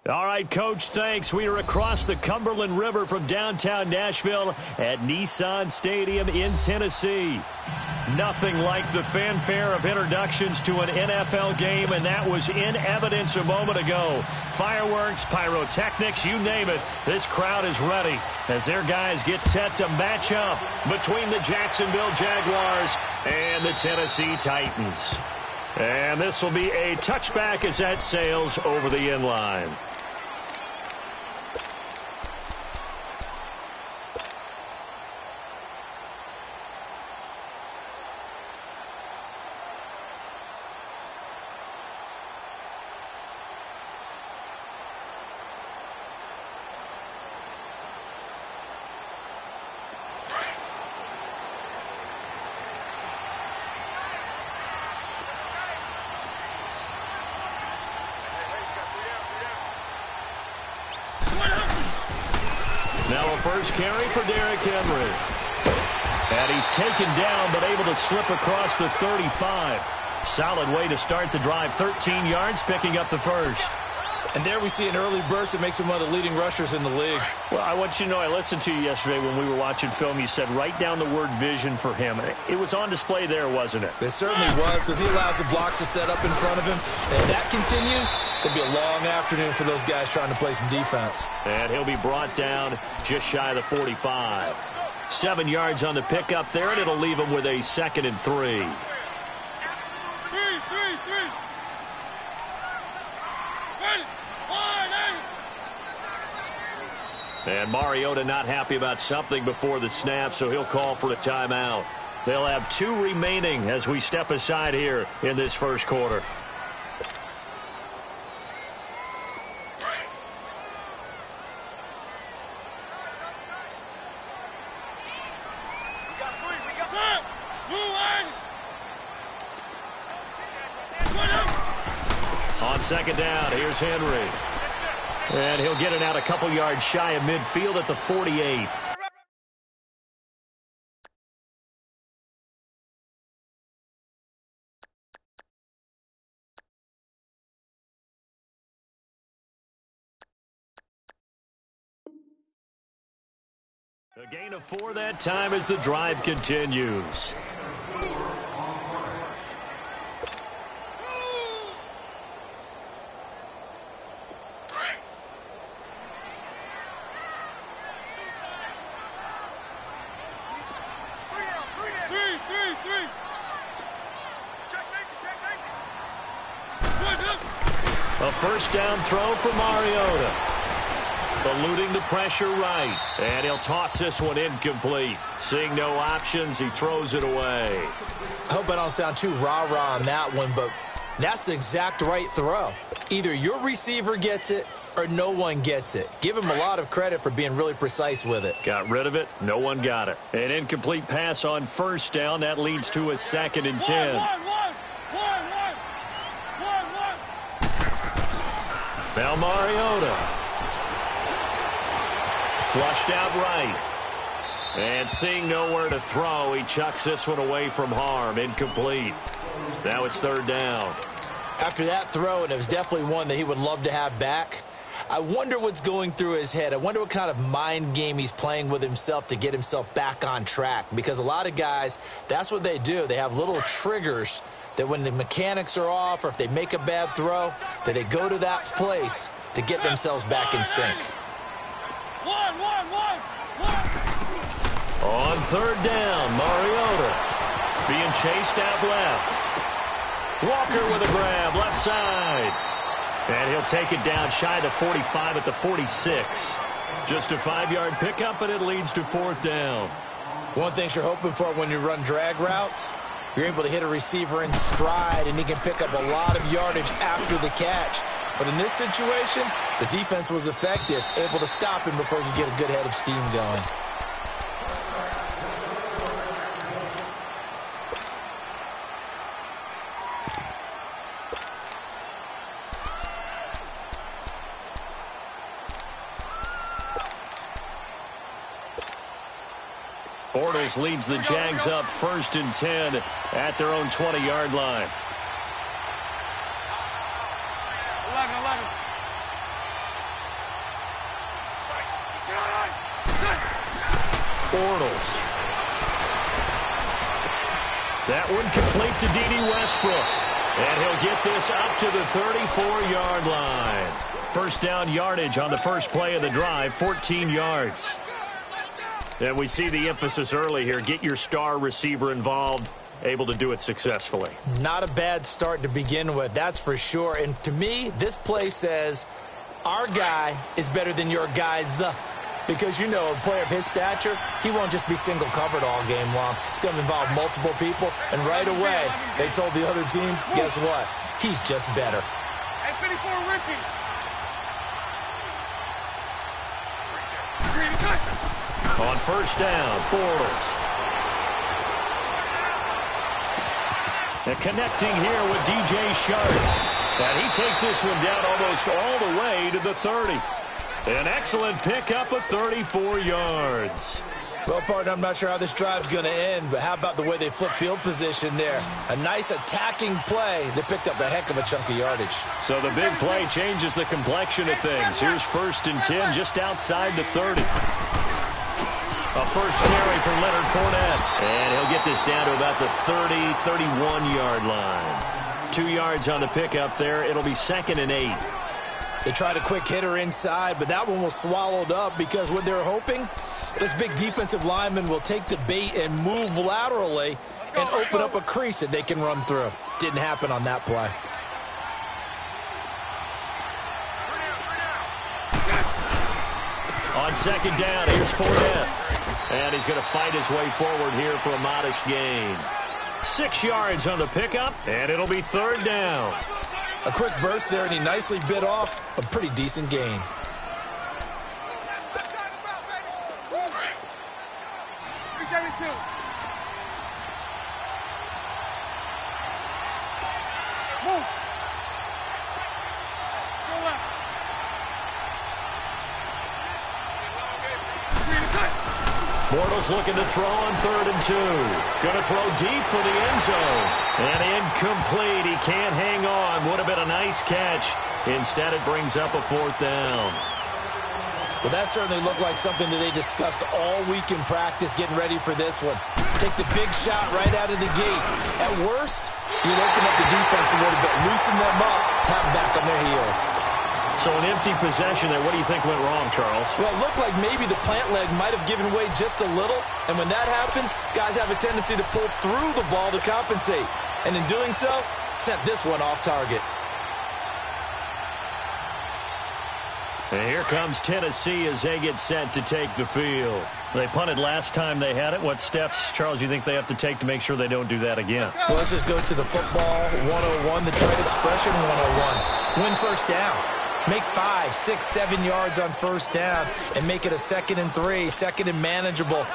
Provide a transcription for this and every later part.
All right, Coach, thanks. We are across the Cumberland River from downtown Nashville at Nissan Stadium in Tennessee. Nothing like the fanfare of introductions to an NFL game, and that was in evidence a moment ago. Fireworks, pyrotechnics, you name it. This crowd is ready as their guys get set to match up between the Jacksonville Jaguars and the Tennessee Titans. And this will be a touchback as that sails over the end line. Now a first carry for Derrick Henry. And he's taken down but able to slip across the 35. Solid way to start the drive. 13 yards, picking up the first. And there we see an early burst that makes him one of the leading rushers in the league. Well, I want you to know, I listened to you yesterday when we were watching film. You said write down the word vision for him. It was on display there, wasn't it? It certainly was, because he allows the blocks to set up in front of him. And if that continues, it'll be a long afternoon for those guys trying to play some defense. And he'll be brought down just shy of the 45. 7 yards on the pickup there, and it'll leave him with a 2nd and 3. And Mariota not happy about something before the snap, so he'll call for a timeout. They'll have 2 remaining as we step aside here in this first quarter. On second down, here's Henry. And he'll get it out a couple yards shy of midfield at the 48. A gain of 4 that time as the drive continues. A first down throw for Mariota. Eluding the pressure right. And he'll toss this one incomplete. Seeing no options, he throws it away. I hope I don't sound too rah-rah on that one, but that's the exact right throw. Either your receiver gets it or no one gets it. Give him a lot of credit for being really precise with it. Got rid of it. No one got it. An incomplete pass on first down. That leads to a 2nd and 10. Now Mariota. Flushed out right. And seeing nowhere to throw, he chucks this one away from harm. Incomplete. Now it's 3rd down. After that throw, and it was definitely one that he would love to have back, I wonder what's going through his head. I wonder what kind of mind game he's playing with himself to get himself back on track. Because a lot of guys, that's what they do. They have little triggers that when the mechanics are off or if they make a bad throw, that they go to that place to get themselves back in sync. On 3rd down, Mariota being chased out left. Walker with a grab, left side. And he'll take it down shy of the 45 at the 46. Just a 5-yard pickup, and it leads to 4th down. One thing you're hoping for when you run drag routes, you're able to hit a receiver in stride, and he can pick up a lot of yardage after the catch. But in this situation, the defense was effective, able to stop him before he could get a good head of steam going. Bortles leads the Jags up 1st and 10 at their own 20-yard line. 11. Bortles. That one complete to D.D. Westbrook. And he'll get this up to the 34-yard line. First down yardage on the first play of the drive, 14 yards. And we see the emphasis early here. Get your star receiver involved. Able to do it successfully. Not a bad start to begin with, that's for sure. And to me, this play says our guy is better than your guys. Because, you know, a player of his stature, he won't just be single covered all game long. It's going to involve multiple people. And right away, they told the other team, guess what? He's just better. Hey, 54, Ricky. On first down, Bortles. And connecting here with DJ Sharp. And he takes this one down almost all the way to the 30. An excellent pickup of 34 yards. Well, partner, I'm not sure how this drive's going to end, but how about the way they flip field position there? A nice attacking play that picked up a heck of a chunk of yardage. So the big play changes the complexion of things. Here's 1st and 10 just outside the 30. A first carry for Leonard Fournette. And he'll get this down to about the 30, 31-yard line. 2 yards on the pickup there. It'll be 2nd and 8. They tried a quick hitter inside, but that one was swallowed up because what they're hoping, this big defensive lineman will take the bait and move laterally and open up a crease that they can run through. Didn't happen on that play. On 2nd down, here's Fournette. And he's going to fight his way forward here for a modest gain. 6 yards on the pickup, and it'll be 3rd down. A quick burst there, and he nicely bit off a pretty decent gain. Bortles looking to throw on 3rd and 2. Going to throw deep for the end zone. And incomplete. He can't hang on. Would have been a nice catch. Instead, it brings up a 4th down. Well, that certainly looked like something that they discussed all week in practice getting ready for this one. Take the big shot right out of the gate. At worst, you'll open up the defense a little bit, loosen them up, have them back on their heels. So an empty possession there. What do you think went wrong, Charles? Well, it looked like maybe the plant leg might have given way just a little. And when that happens, guys have a tendency to pull through the ball to compensate. And in doing so, sent this one off target. And here comes Tennessee as they get set to take the field. They punted last time they had it. What steps, Charles, you think they have to take to make sure they don't do that again? Well, let's just go to the football 101, the trade expression 101. Win first down. Make 5, 6, 7 yards on first down and make it a 2nd and 3, 2nd and manageable.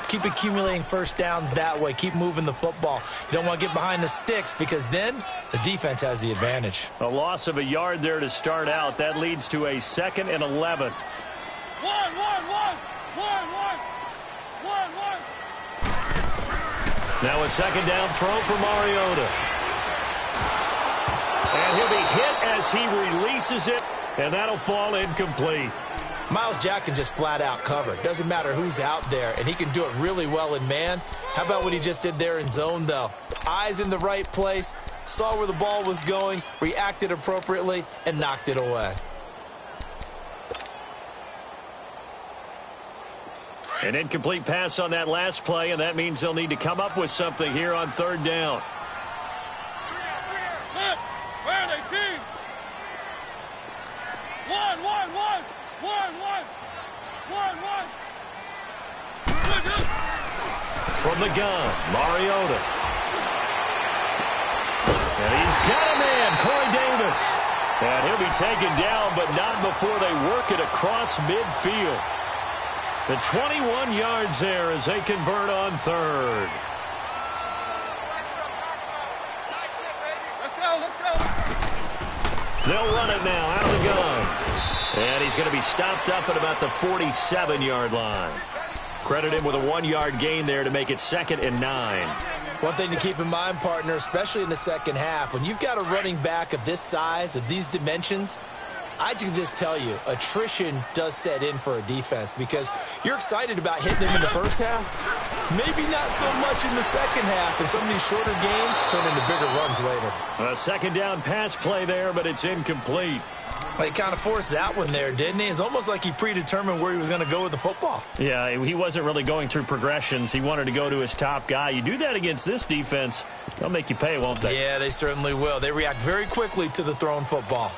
Keep accumulating first downs that way. Keep moving the football. You don't want to get behind the sticks because then the defense has the advantage. A loss of a yard there to start out. That leads to a 2nd and 11. Now a 2nd down throw for Mariota. And he'll be hit as he releases it. And that'll fall incomplete. Myles Jack can just flat out cover. Doesn't matter who's out there, and he can do it really well in man. How about what he just did there in zone, though? Eyes in the right place, saw where the ball was going, reacted appropriately, and knocked it away. An incomplete pass on that last play, and that means they'll need to come up with something here on 3rd down. Where are they, team? One. From the gun, Mariota. And he's got a man, Corey Davis. And he'll be taken down, but not before they work it across midfield. The 21 yards there as they convert on 3rd. Let's go. They'll run it now out of the gun. And he's going to be stopped up at about the 47-yard line. Credit him with a 1-yard gain there to make it 2nd and 9. One thing to keep in mind, partner, especially in the second half, when you've got a running back of this size, of these dimensions, I can just tell you, attrition does set in for a defense because you're excited about hitting him in the first half. Maybe not so much in the second half, and some of these shorter gains turn into bigger runs later. A second down pass play there, but it's incomplete. He kind of forced that one there, didn't he? It's almost like he predetermined where he was going to go with the football. Yeah, he wasn't really going through progressions. He wanted to go to his top guy. You do that against this defense, they'll make you pay, won't they? Yeah, they certainly will. They react very quickly to the thrown football.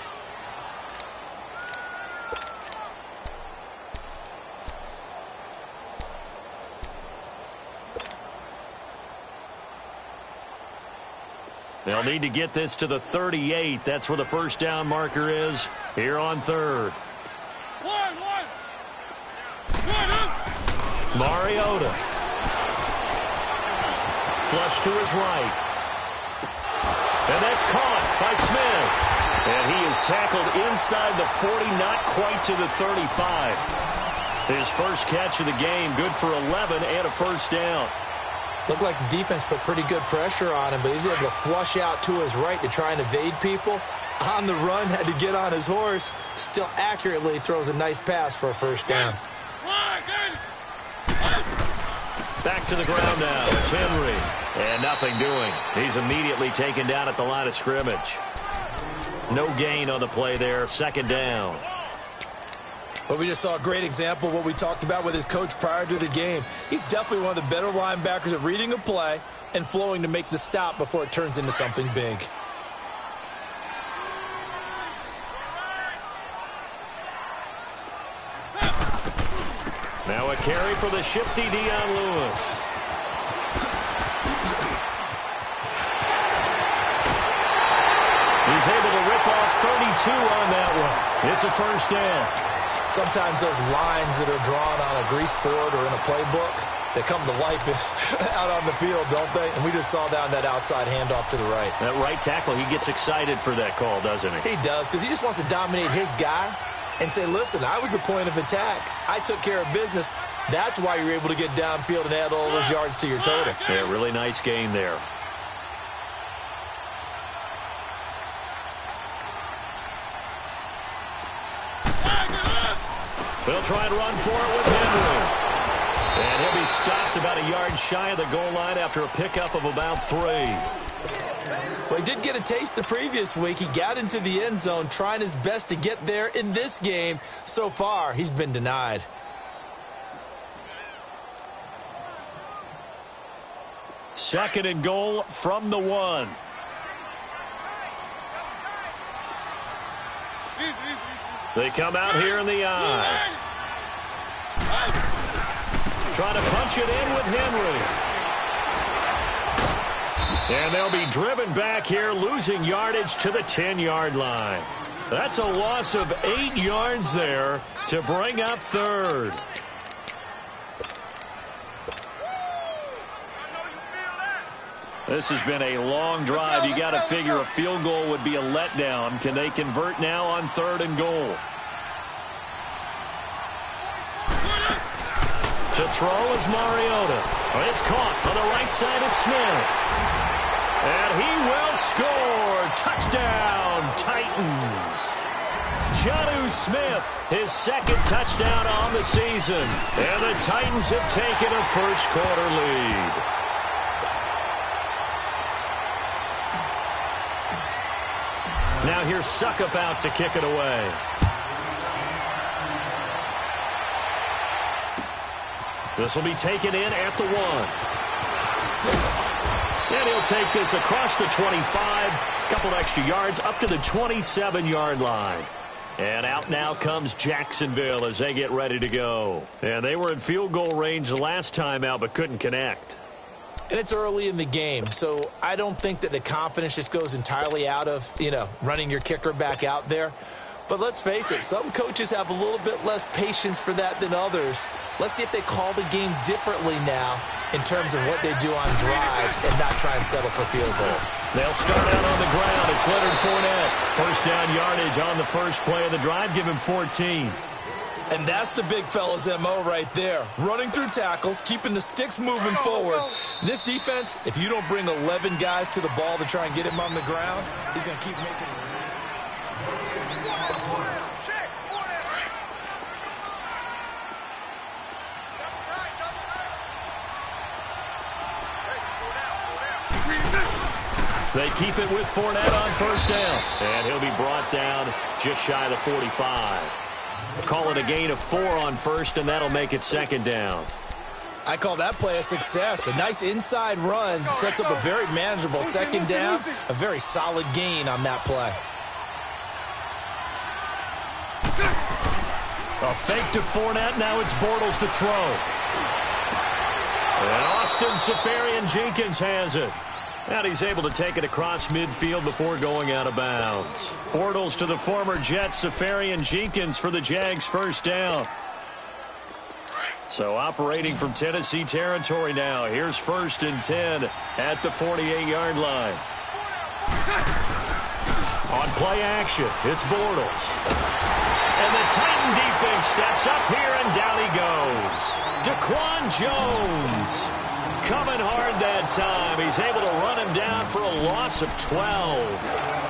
They'll need to get this to the 38. That's where the first down marker is here on third. Mariota. Flush to his right. And that's caught by Smith. And he is tackled inside the 40, not quite to the 35. His first catch of the game, good for 11 and a first down. Looked like the defense put pretty good pressure on him, but he's able to flush out to his right to try and evade people. On the run, had to get on his horse. Still accurately throws a nice pass for a first down. Back to the ground now. It's Henry. And nothing doing. He's immediately taken down at the line of scrimmage. No gain on the play there. Second down. Well, we just saw a great example of what we talked about with his coach prior to the game. He's definitely one of the better linebackers at reading a play and flowing to make the stop before it turns into something big. Now a carry for the shifty Dion Lewis. He's able to rip off 32 on that one. It's a first down. Sometimes those lines that are drawn on a grease board or in a playbook, they come to life out on the field, don't they? And we just saw that on that outside handoff to the right. That right tackle, he gets excited for that call, doesn't he? He does, because he just wants to dominate his guy and say, listen, I was the point of attack. I took care of business. That's why you're able to get downfield and add all those yards to your total. Yeah, really nice gain there. They'll try and run for it with Henry. And he'll be stopped about a yard shy of the goal line after a pickup of about 3. Well, he did get a taste the previous week. He got into the end zone trying his best to get there in this game. So far, he's been denied. Second and goal from the 1. They come out here in the eye. Trying to punch it in with Henry. And they'll be driven back here, losing yardage to the 10-yard line. That's a loss of 8 yards there to bring up third. This has been a long drive. You got to figure a field goal would be a letdown. Can they convert now on third and goal? To throw is Mariota. It's caught on the right side of Smith. And he will score. Touchdown, Titans. Jonnu Smith, his second touchdown on the season. And the Titans have taken a first-quarter lead. Now here's Suckup out to kick it away. This will be taken in at the 1. And he'll take this across the 25. Couple extra yards up to the 27-yard line. And out now comes Jacksonville as they get ready to go. And they were in field goal range the last time out but couldn't connect. And it's early in the game, so I don't think that the confidence just goes entirely out of, running your kicker back out there. But let's face it, some coaches have a little bit less patience for that than others. Let's see if they call the game differently now in terms of what they do on drives and not try and settle for field goals. They'll start out on the ground. It's Leonard Fournette. First down yardage on the first play of the drive. Give him 14. And that's the big fella's MO right there. Running through tackles, keeping the sticks moving forward. This defense, if you don't bring 11 guys to the ball to try and get him on the ground, he's going to keep making it. They keep it with Fournette on first down. And he'll be brought down just shy of the 45. Call it a gain of 4 on first, and that'll make it second down. I call that play a success. A nice inside run sets up a very manageable second down. A very solid gain on that play. A fake to Fournette. Now it's Bortles to throw. And Austin Seferian-Jenkins has it. And he's able to take it across midfield before going out of bounds. Bortles to the former Jet Seferian-Jenkins for the Jags first down. So operating from Tennessee territory now. Here's 1st and 10 at the 48-yard line. On play action, it's Bortles. And the Titan defense steps up here, and down he goes. Daquan Jones coming hard that time. He's able to run him down for a loss of 12.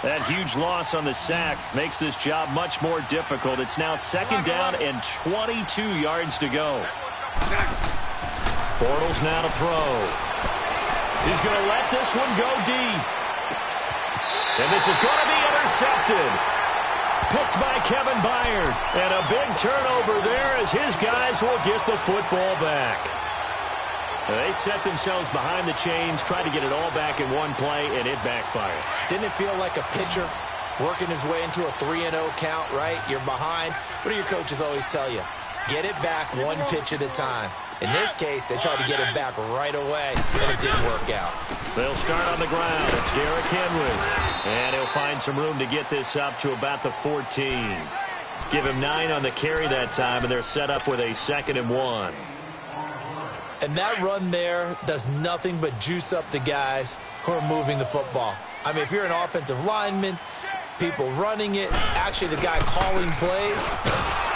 That huge loss on the sack makes this job much more difficult. It's now second down and 22 yards to go. Bortles now to throw. He's going to let this one go deep. And this is going to be intercepted. Picked by Kevin Byard. And a big turnover there as his guys will get the football back. They set themselves behind the chains, tried to get it all back in one play, and it backfired. Didn't it feel like a pitcher working his way into a 3-0 count, right? You're behind. What do your coaches always tell you? Get it back one pitch at a time. In this case, they tried to get it back right away, and it didn't work out. They'll start on the ground. It's Derrick Henry. And he'll find some room to get this up to about the 14. Give him 9 on the carry that time, and they're set up with a 2nd and 1. And that run there does nothing but juice up the guys who are moving the football. I mean, if you're an offensive lineman, people running it, actually the guy calling plays,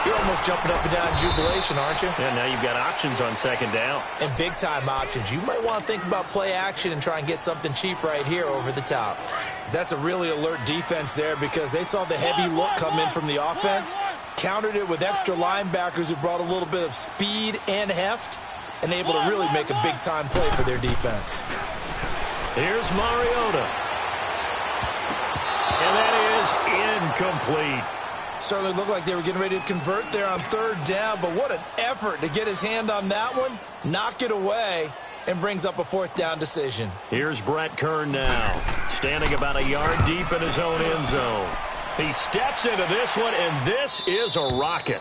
you're almost jumping up and down in jubilation, aren't you? Yeah, now you've got options on second down. And big-time options. You might want to think about play action and try and get something cheap right here over the top. That's a really alert defense there because they saw the heavy look come in from the offense, countered it with extra linebackers who brought a little bit of speed and heft, and able to really make a big-time play for their defense. Here's Mariota. And that is incomplete. Certainly looked like they were getting ready to convert there on 3rd down, but what an effort to get his hand on that one, knock it away, and brings up a 4th down decision. Here's Brett Kern now, standing about a yard deep in his own end zone. He steps into this one, and this is a rocket.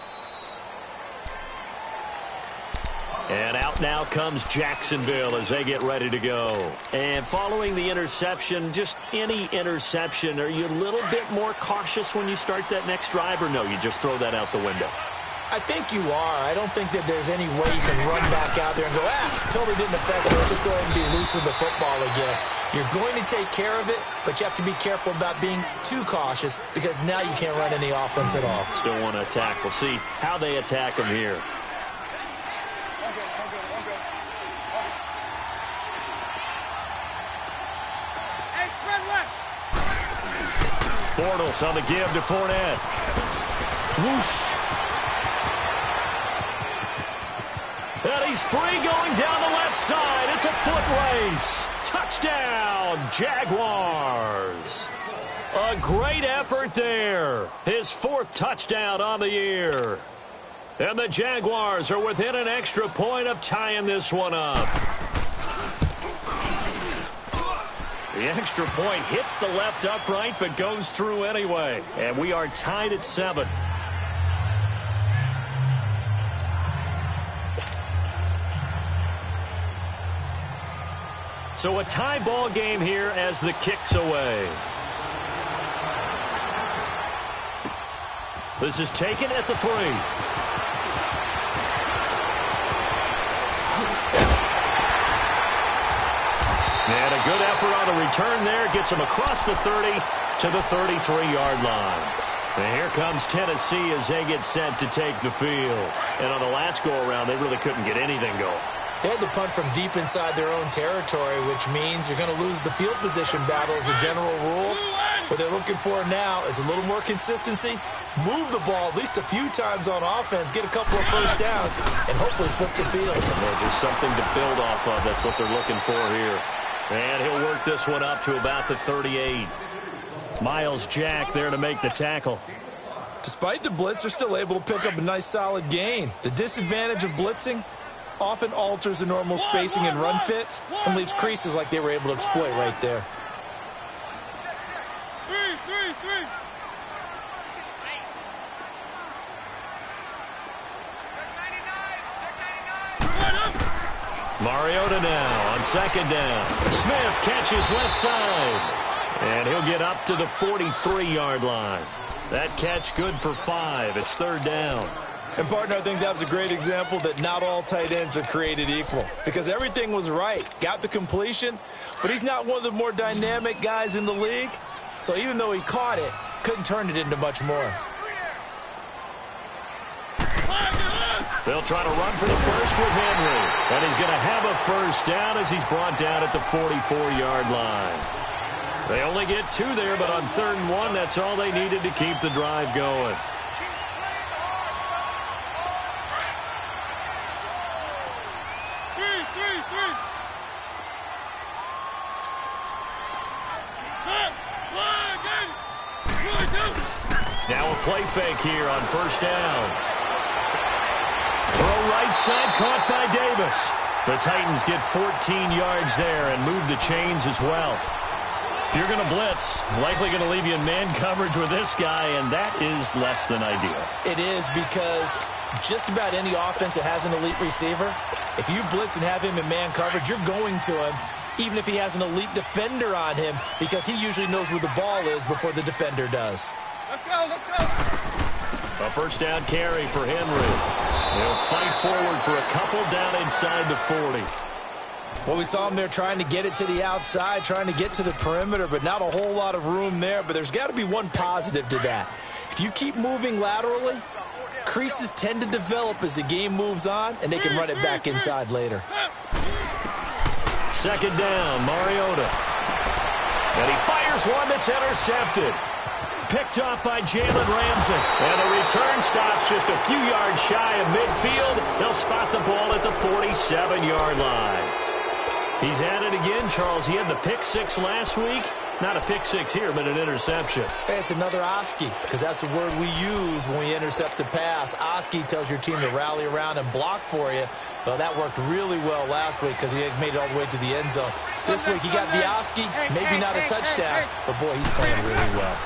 And out now comes Jacksonville as they get ready to go. And following the interception, just any interception, are you a little bit more cautious when you start that next drive, or no, you just throw that out the window? I think you are. I don't think that there's any way you can run back out there and go, totally didn't affect it. Let's just go ahead and be loose with the football again. You're going to take care of it, but you have to be careful about being too cautious because now you can't run any offense at all. Still want to attack. We'll see how they attack them here. Bortles on the give to Fournette. Whoosh. And he's free going down the left side. It's a foot race. Touchdown, Jaguars. A great effort there. His 4th touchdown on the year. And the Jaguars are within an extra point of tying this one up. The extra point hits the left upright but goes through anyway. And we are tied at 7. So a tie ball game here as the kick's away. This is taken at the 3. And a good effort on the return there. Gets him across the 30 to the 33-yard line. And here comes Tennessee as they get set to take the field. And on the last go-around, they really couldn't get anything going. They had to punt from deep inside their own territory, which means you're going to lose the field position battle as a general rule. What they're looking for now is a little more consistency, move the ball at least a few times on offense, get a couple of first downs, and hopefully flip the field. And just something to build off of. That's what they're looking for here. And he'll work this one up to about the 38. Miles Jack there to make the tackle. Despite the blitz, they're still able to pick up a nice solid gain. The disadvantage of blitzing often alters the normal spacing and run fits and leaves creases like they were able to exploit right there. Three. Mariota now on second down. Smith catches left side. And he'll get up to the 43-yard line. That catch good for 5. It's third down. And, partner, I think that was a great example that not all tight ends are created equal. Because everything was right. Got the completion, but he's not one of the more dynamic guys in the league. So even though he caught it, couldn't turn it into much more. They'll try to run for the first with Henry. And he's going to have a first down as he's brought down at the 44-yard line. They only get 2 there, but on 3rd and 1, that's all they needed to keep the drive going. Three. Now a play fake here on first down. Throw right side, caught by Davis. The Titans get 14 yards there and move the chains as well. If you're going to blitz, likely going to leave you in man coverage with this guy, and that is less than ideal. It is, because just about any offense that has an elite receiver, if you blitz and have him in man coverage, you're going to him, even if he has an elite defender on him, because he usually knows where the ball is before the defender does. Let's go. A first down carry for Henry. He'll fight forward for a couple down inside the 40. Well, we saw him there trying to get it to the outside, trying to get to the perimeter, but not a whole lot of room there. But there's got to be one positive to that. If you keep moving laterally, creases tend to develop as the game moves on, and they can run it back inside later. Second down, Mariota. And he fires one that's intercepted. Picked off by Jalen Ramsey. And the return stops just a few yards shy of midfield. They'll spot the ball at the 47-yard line. He's had it again, Charles. He had the pick 6 last week. Not a pick 6 here, but an interception. Hey, it's another Oski, because that's the word we use when we intercept the pass. Oski tells your team to rally around and block for you. Well, that worked really well last week because he had made it all the way to the end zone. This week, he got the Oski, maybe not a touchdown, but, boy, he's playing really well.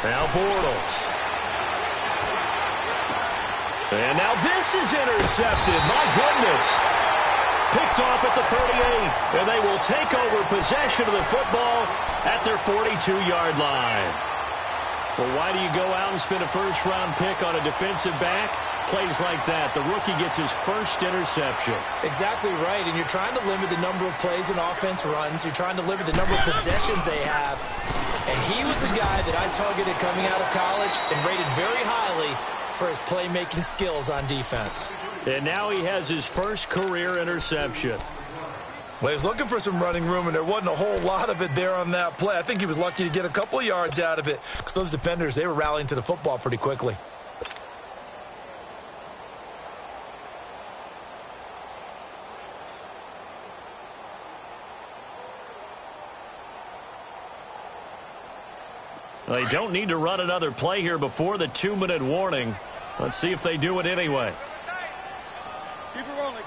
Now Bortles. And now this is intercepted. My goodness. Picked off at the 38, and they will take over possession of the football at their 42-yard line. Well, why do you go out and spend a first-round pick on a defensive back? Plays like that. The rookie gets his first interception. Exactly right, and you're trying to limit the number of plays and offense runs. You're trying to limit the number of possessions they have. And he was a guy that I targeted coming out of college and rated very highly for his playmaking skills on defense. And now he has his first career interception. Well, he was looking for some running room, and there wasn't a whole lot of it there on that play. I think he was lucky to get a couple of yards out of it because those defenders, they were rallying to the football pretty quickly. They don't need to run another play here before the 2-minute warning. Let's see if they do it anyway. Keep it rolling.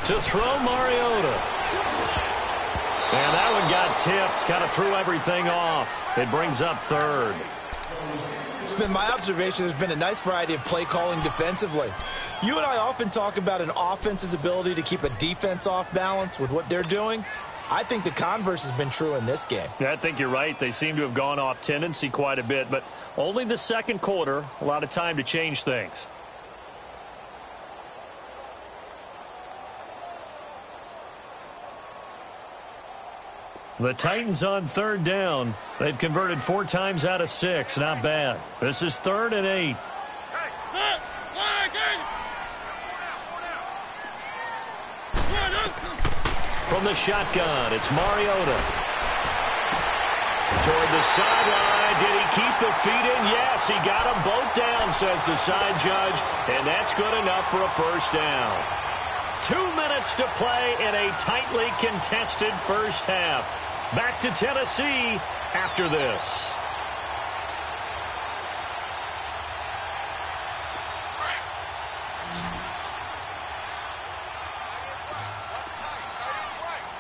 To throw Mariota. And that one got tipped. Kind of threw everything off. It brings up third. It's been my observation there's been a nice variety of play calling defensively. You and I often talk about an offense's ability to keep a defense off balance with what they're doing. I think the converse has been true in this game. Yeah, I think you're right. They seem to have gone off tendency quite a bit, but only the second quarter. A lot of time to change things. The Titans on third down. They've converted 4 times out of 6. Not bad. This is 3rd and 8. From the shotgun, it's Mariota. Toward the sideline. Did he keep the feet in? Yes, he got them both down, says the side judge. And that's good enough for a first down. 2 minutes to play in a tightly contested first half. Back to Tennessee after this.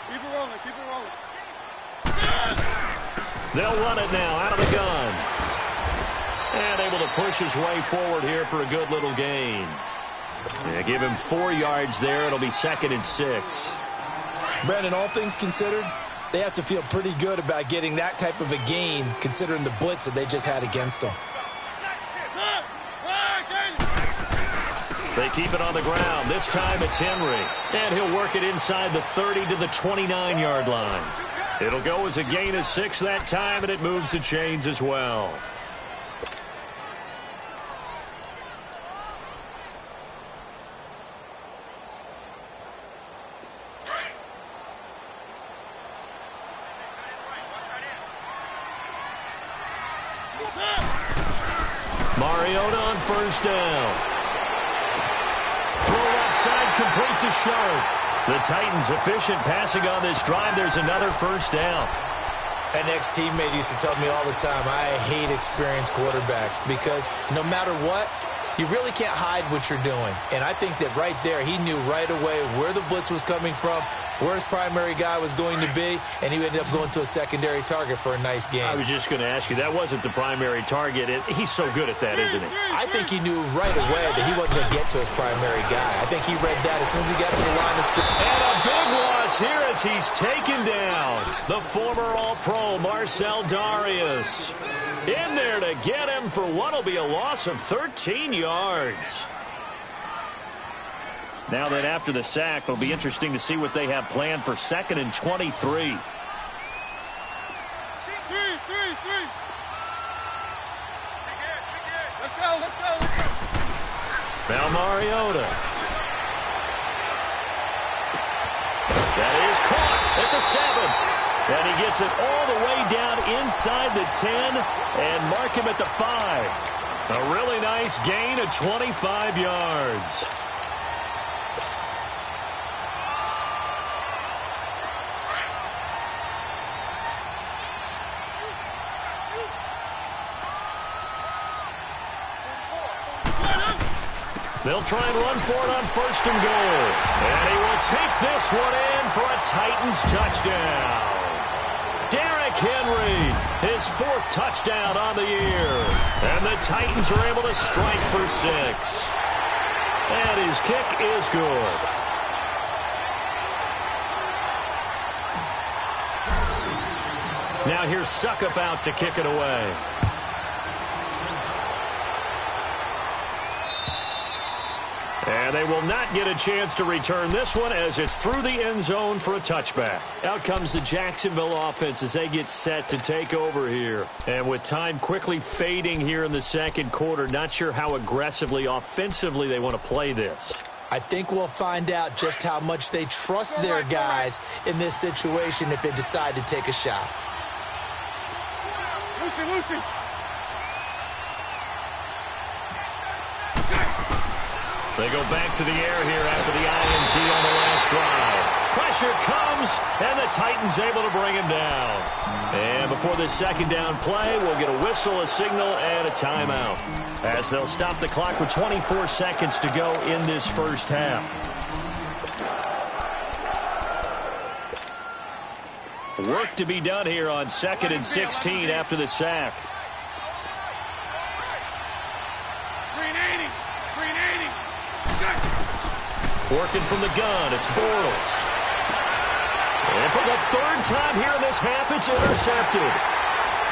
Keep it rolling, keep it rolling. They'll run it now out of the gun. And able to push his way forward here for a good little gain. Yeah, give him 4 yards there. It'll be 2nd and 6. Brandon, all things considered, they have to feel pretty good about getting that type of a gain considering the blitz that they just had against them. They keep it on the ground. This time it's Henry. And he'll work it inside the 30 to the 29-yard line. It'll go as a gain of 6 that time, and it moves the chains as well. Mariota on first down. Throw left side complete to Sharp. The Titans efficient passing on this drive. There's another first down. An ex-teammate used to tell me all the time, I hate experienced quarterbacks because no matter what, you really can't hide what you're doing. And I think that right there, he knew right away where the blitz was coming from, where his primary guy was going to be, and he ended up going to a secondary target for a nice game. I was just going to ask you, that wasn't the primary target. He's so good at that, isn't he? I think he knew right away that he wasn't going to get to his primary guy. I think he read that as soon as he got to the line of scrimmage. And a big loss here as he's taken down. The former All-Pro Marcel Darius in there to get him for what will be a loss of 13 yards. Now that after the sack, it'll be interesting to see what they have planned for 2nd and 23. Three. Let's go. Now Mariota. That is caught at the 7. And he gets it all the way down inside the 10 and mark him at the 5. A really nice gain of 25 yards. They'll try and run for it on 1st and goal. And he will take this one in for a Titans touchdown. Derrick Henry, his 4th touchdown on the year. And the Titans are able to strike for 6. And his kick is good. Now here's Suckup out to kick it away. And they will not get a chance to return this one as it's through the end zone for a touchback. Out comes the Jacksonville offense as they get set to take over here. And with time quickly fading here in the 2nd quarter, not sure how aggressively, offensively they want to play this. I think we'll find out just how much they trust their guys in this situation if they decide to take a shot. Lucy. They go back to the air here after the INT on the last drive. Pressure comes, and the Titans able to bring him down. And before this 2nd down play, we'll get a whistle, a signal, and a timeout, as they'll stop the clock with 24 seconds to go in this first half. Work to be done here on 2nd and 16 after the sack. Working from the gun, it's Bortles. And for the 3rd time here in this half, it's intercepted.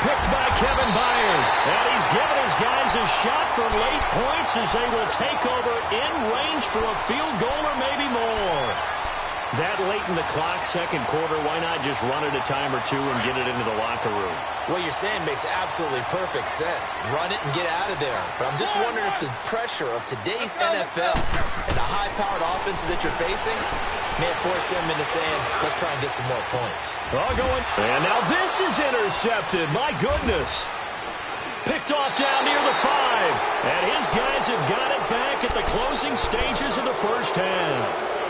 Picked by Kevin Byard. And he's given his guys a shot for late points as they will take over in range for a field goal or maybe more. That late in the clock, second quarter, why not just run it a time or two and get it into the locker room? What you're saying makes absolutely perfect sense. Run it and get out of there. But I'm just wondering if the pressure of today's NFL and the high-powered offenses that you're facing may have forced them into saying, let's try and get some more points. All going. And now this is intercepted. My goodness. Picked off down near the 5. And his guys have got it back at the closing stages of the first half.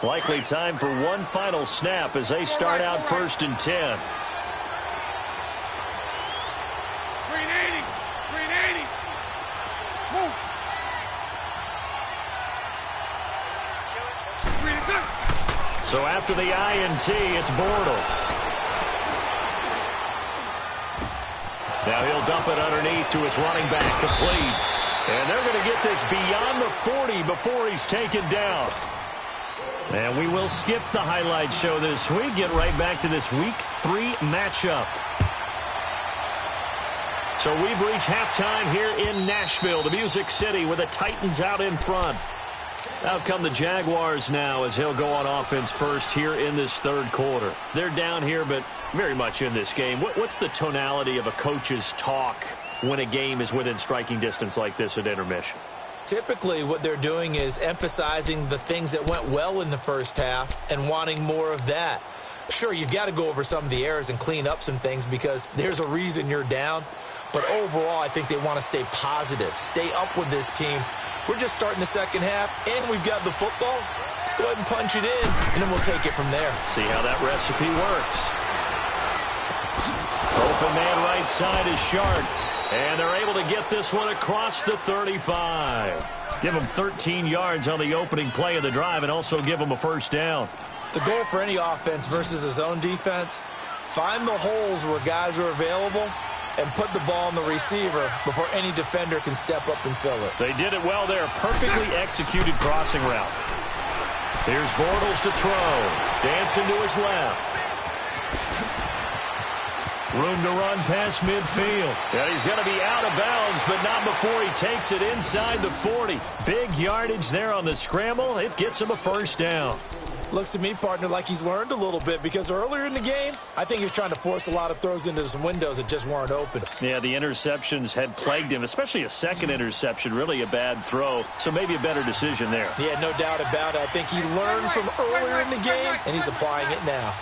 Likely time for one final snap as they start out 1st and 10. 380. 380. Move. 380. So after the INT, it's Bortles. Now he'll dump it underneath to his running back, complete. And they're going to get this beyond the 40 before he's taken down. And we will skip the highlight show this week. Get right back to this Week 3 matchup. So we've reached halftime here in Nashville, the Music City, with the Titans out in front. Out come the Jaguars now as he'll go on offense first here in this third quarter. They're down here, but very much in this game. What's the tonality of a coach's talk when a game is within striking distance like this at intermission? Typically, what they're doing is emphasizing the things that went well in the first half and wanting more of that. Sure, you've got to go over some of the errors and clean up some things because there's a reason you're down. But overall, I think they want to stay positive, stay up with this team. We're just starting the second half, and we've got the football. Let's go ahead and punch it in, and then we'll take it from there. See how that recipe works. Open man right side is Sharp. And they're able to get this one across the 35. Give them 13 yards on the opening play of the drive and also give them a first down. The goal for any offense versus a zone defense, find the holes where guys are available and put the ball on the receiver before any defender can step up and fill it. They did it well there. Perfectly executed crossing route. Here's Bortles to throw. Dancing to his left. Room to run past midfield. And he's going to be out of bounds, but not before he takes it inside the 40. Big yardage there on the scramble. It gets him a first down. Looks to me, partner, like he's learned a little bit because earlier in the game, I think he was trying to force a lot of throws into some windows that just weren't open. Yeah, the interceptions had plagued him, especially a second interception, really a bad throw. So maybe a better decision there. Yeah, no doubt about it. I think he learned from earlier in the game, and he's applying it now.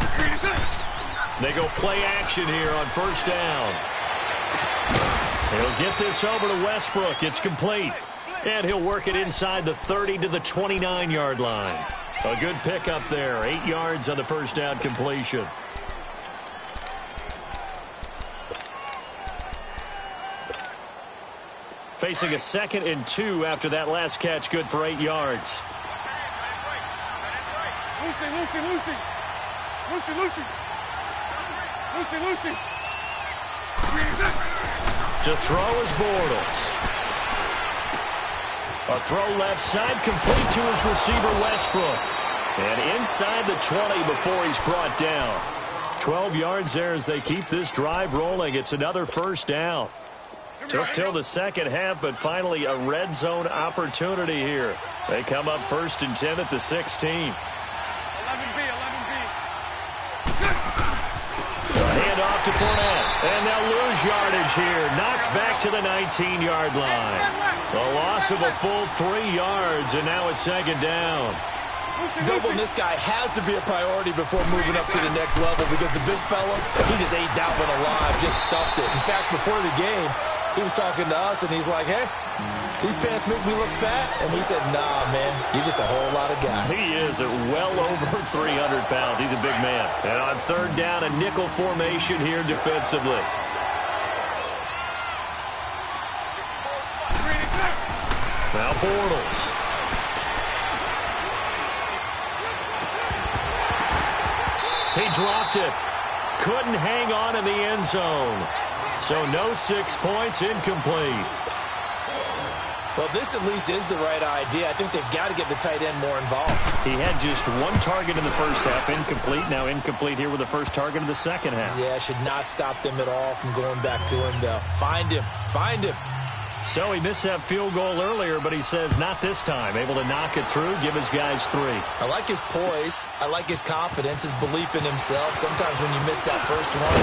They go play action here on first down. He'll get this over to Westbrook. It's complete. And he'll work it inside the 30 to the 29-yard line. A good pickup there. 8 yards on the first down completion. Facing a 2nd and 2 after that last catch. Good for 8 yards. Lucy. To throw is Bortles. A throw left side complete to his receiver Westbrook. And inside the 20 before he's brought down. 12 yards there as they keep this drive rolling. It's another first down. Took till the second half, but finally a red zone opportunity here. They come up 1st and 10 at the 16. 11B. Hand off to Fournette. And they'll lose yardage here. Knocked back to the 19-yard line. The loss of a full 3 yards, and now it's 2nd down. Doubling this guy has to be a priority before moving up to the next level because the big fella, he just ate that one alive, just stuffed it. In fact, before the game, he was talking to us, and he's like, hey, these pants make me look fat. And we said, nah, man, you're just a whole lot of guy. He is at well over 300 pounds. He's a big man. And on 3rd down, a nickel formation here defensively. Now Bortles. He dropped it. Couldn't hang on in the end zone. So no 6 points, incomplete. Well, this at least is the right idea. I think they've got to get the tight end more involved. He had just one target in the first half, incomplete. Now incomplete here with the first target in the second half. Yeah, should not stop them at all from going back to him, though. Find him. Find him. So he missed that field goal earlier, but he says not this time. Able to knock it through, give his guys 3. I like his poise. I like his confidence, his belief in himself. Sometimes when you miss that first one,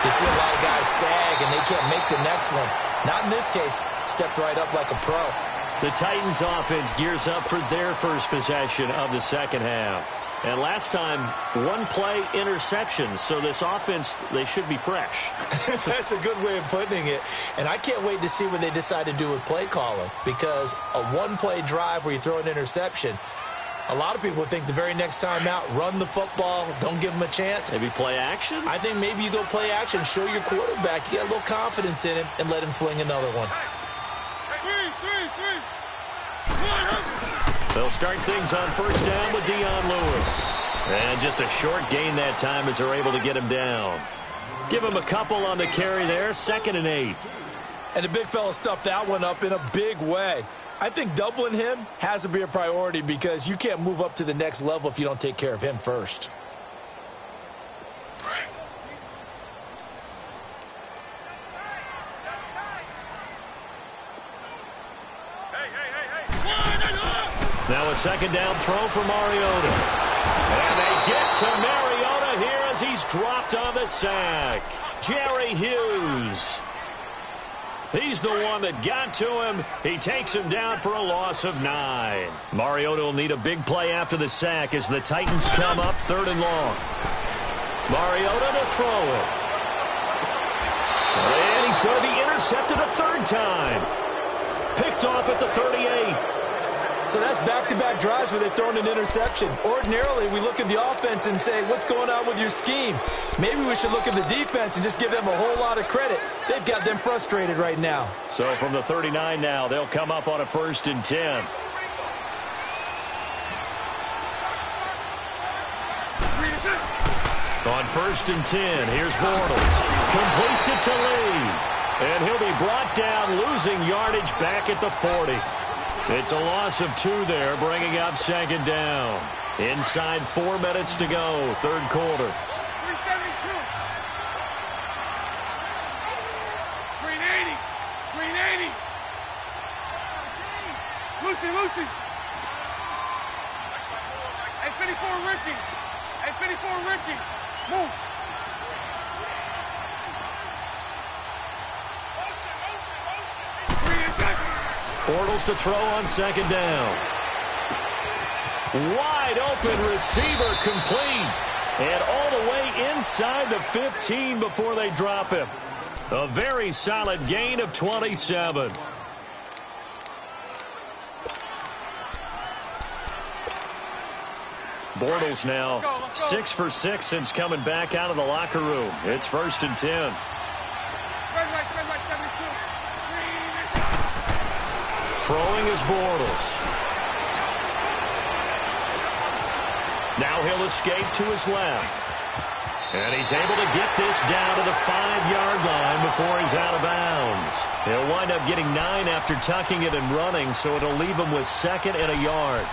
you see a lot of guys sag and they can't make the next one. Not in this case. Stepped right up like a pro. The Titans offense gears up for their first possession of the second half. And last time, one play interception. So this offense, they should be fresh. That's a good way of putting it. And I can't wait to see what they decide to do with play calling. Because a one-play drive where you throw an interception, a lot of people would think the very next time out, run the football, don't give them a chance. Maybe play action? I think maybe you go play action, show your quarterback, you got a little confidence in him, and let him fling another one. They'll start things on first down with Dion Lewis. And just a short gain that time as they're able to get him down. Give him a couple on the carry there, 2nd and 8. And the big fella stuffed that one up in a big way. I think doubling him has to be a priority because you can't move up to the next level if you don't take care of him first. Now a second down throw for Mariota. And they get to Mariota here as he's dropped on the sack. Jerry Hughes. He's the one that got to him. He takes him down for a loss of 9. Mariota will need a big play after the sack as the Titans come up 3rd and long. Mariota to throw it. And he's going to be intercepted a 3rd time. Picked off at the 38. So that's back-to-back drives where they've thrown an interception. Ordinarily, we look at the offense and say, what's going on with your scheme? Maybe we should look at the defense and just give them a whole lot of credit. They've got them frustrated right now. So from the 39 now, they'll come up on a 1st and 10. On 1st and 10, here's Bortles. Completes it to Lee. And he'll be brought down, losing yardage back at the 40. It's a loss of 2 there, bringing up 2nd down. Inside 4 minutes to go, 3rd quarter. 372. 380. 380. Lucy. Hey, 54 Ricky. Hey, 54 Ricky. Move. Bortles to throw on 2nd down. Wide open receiver complete. And all the way inside the 15 before they drop him. A very solid gain of 27. Bortles now 6 for 6 since coming back out of the locker room. It's 1st and 10. Spread right, 72. Throwing is Bortles. Now he'll escape to his left. And he's able to get this down to the 5-yard line before he's out of bounds. He'll wind up getting 9 after tucking it and running, so it'll leave him with 2nd and a yard.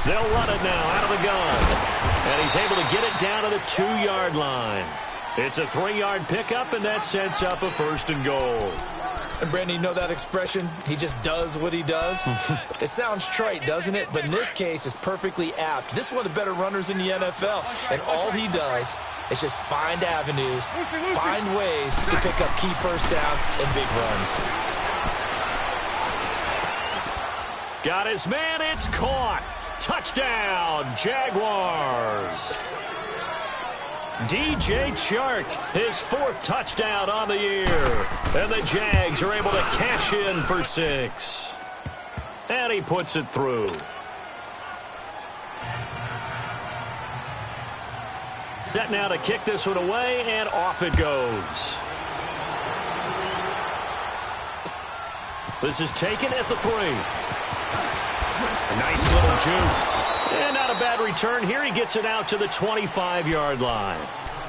They'll run it now out of the gun. And he's able to get it down to the 2-yard line. It's a 3-yard pickup, and that sets up a 1st and goal. And, Brandon, you know that expression? He just does what he does? It sounds trite, doesn't it? But in this case, it's perfectly apt. This is one of the better runners in the NFL. And all he does is just find avenues, find ways to pick up key first downs and big runs. Got his man. It's caught. Touchdown, Jaguars. DJ Chark, his 4th touchdown on the year. And the Jags are able to cash in for 6. And he puts it through. Set now to kick this one away, and off it goes. This is taken at the 3. A nice little juke. And not a bad return here. He gets it out to the 25-yard line.